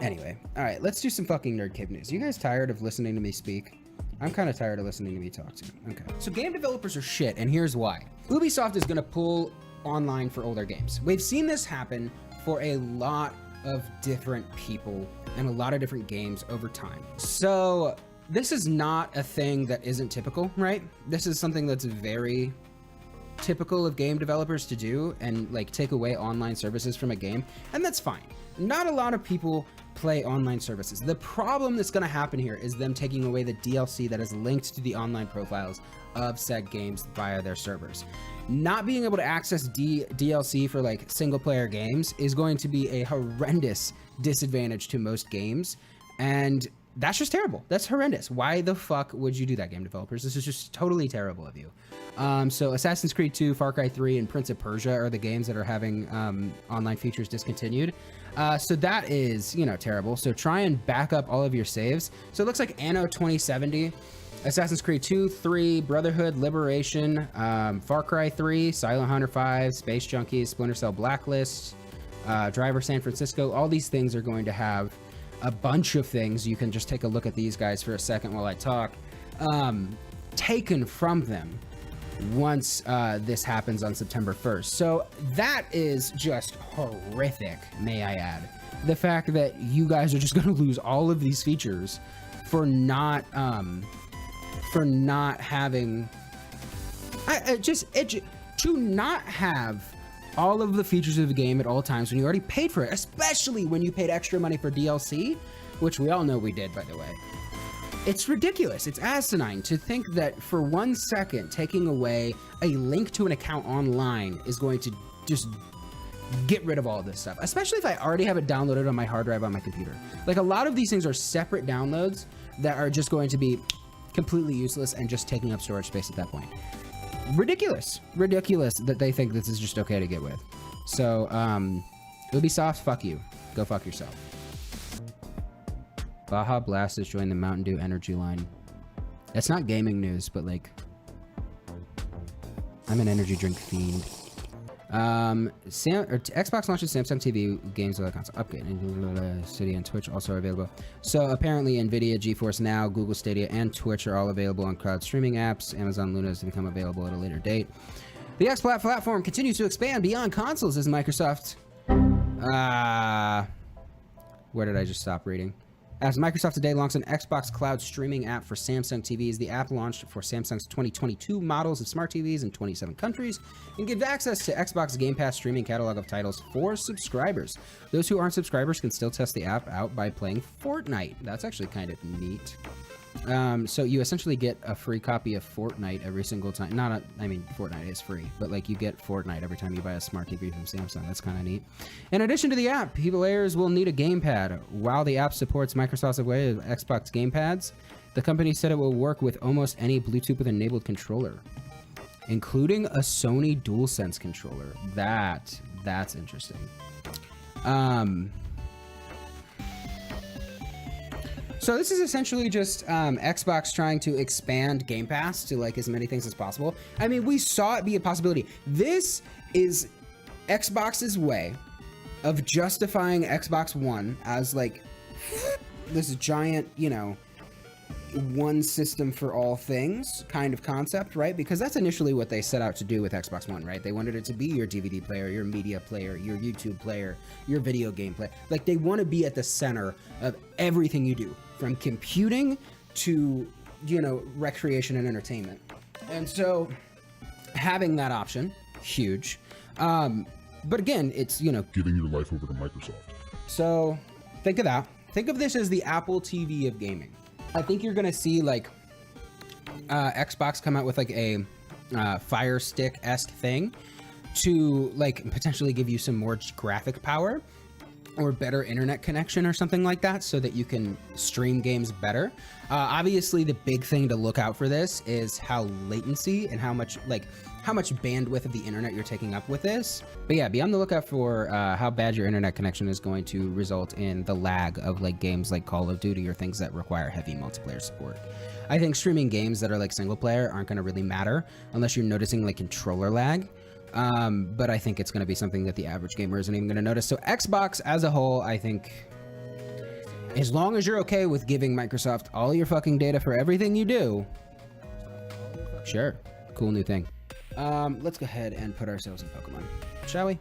Anyway, all right, let's do some fucking nerd cave news. You guys tired of listening to me speak? I'm kind of tired of listening to me talk too. Okay. So game developers are shit, and here's why. Ubisoft is gonna pull online for older games. We've seen this happen for a lot of different people and a lot of different games over time. So this is not a thing that isn't typical, right? This is something that's very typical of game developers to do and like take away online services from a game, and that's fine. Not a lot of people play online services. The problem that's going to happen here is them taking away the DLC that is linked to the online profiles of said games via their servers. Not being able to access DLC for like single player games is going to be a horrendous disadvantage to most games, and that's just terrible. That's horrendous. Why the fuck would you do that, game developers? This is just totally terrible of you. So Assassin's Creed 2, Far Cry 3, and Prince of Persia are the games that are having online features discontinued. So that is, you know, terrible. So try and back up all of your saves. So it looks like Anno 2070, Assassin's Creed 2, 3, Brotherhood, Liberation, Far Cry 3, Silent Hunter 5, Space Junkies, Splinter Cell Blacklist, Driver San Francisco. All these things are going to have a bunch of things. You can just take a look at these guys for a second while I talk. Taken from them once this happens on September 1st. So that is just horrific, may I add. The fact that you guys are just going to lose all of these features for not having to not have all of the features of the game at all times when you already paid for it, especially when you paid extra money for DLC, which we all know we did, by the way. It's ridiculous. It's asinine to think that for 1 second, taking away a link to an account online is going to just get rid of all of this stuff, especially if I already have it downloaded on my hard drive on my computer. Like, a lot of these things are separate downloads that are just going to be completely useless and just taking up storage space at that point. Ridiculous that they think this is just okay to get with. So Ubisoft, fuck you, go fuck yourself. Baja Blast has joined the Mountain Dew energy line. That's not gaming news, but like, I'm an energy drink fiend. Xbox launches Samsung TV games with a console upgrade. Stadia and Twitch also are available. So apparently Nvidia, GeForce Now, Google Stadia, and Twitch are all available on cloud streaming apps. Amazon Luna is to become available at a later date. The xCloud platform continues to expand beyond consoles as Microsoft... where did I just stop reading? As Microsoft today launched an Xbox Cloud streaming app for Samsung TVs, the app launched for Samsung's 2022 models of smart TVs in 27 countries and gives access to Xbox Game Pass streaming catalog of titles for subscribers. Those who aren't subscribers can still test the app out by playing Fortnite. That's actually kind of neat. So you essentially get a free copy of Fortnite every single time. I mean, Fortnite is free, but like you get Fortnite every time you buy a smart TV from Samsung. That's kind of neat. In addition to the app, players will need a gamepad. While the app supports Microsoft's array of Xbox gamepads, the company said it will work with almost any Bluetooth with enabled controller, including a Sony DualSense controller. That's interesting. So this is essentially just Xbox trying to expand Game Pass to like as many things as possible. I mean, we saw it be a possibility. This is Xbox's way of justifying Xbox One as like this giant, you know, one system for all things kind of concept, right? Because that's initially what they set out to do with Xbox One, right? They wanted it to be your DVD player, your media player, your YouTube player, your video game player. Like, they want to be at the center of everything you do, from computing to, you know, recreation and entertainment. And so having that option, huge. But again, it's, you know, giving your life over to Microsoft. So think of that. Think of this as the Apple TV of gaming. I think you're gonna see like Xbox come out with like a Fire Stick-esque thing to like potentially give you some more graphic power or better internet connection or something like that, so that you can stream games better. Obviously, the big thing to look out for this is how latency and how much bandwidth of the internet you're taking up with this. But yeah, be on the lookout for how bad your internet connection is going to result in the lag of like games like Call of Duty or things that require heavy multiplayer support. I think streaming games that are like single player aren't going to really matter unless you're noticing like controller lag. But I think it's going to be something that the average gamer isn't even going to notice. So Xbox as a whole, I think As long as you're okay with giving Microsoft all your fucking data for everything you do, sure, cool new thing. Let's go ahead and put ourselves in Pokemon, shall we?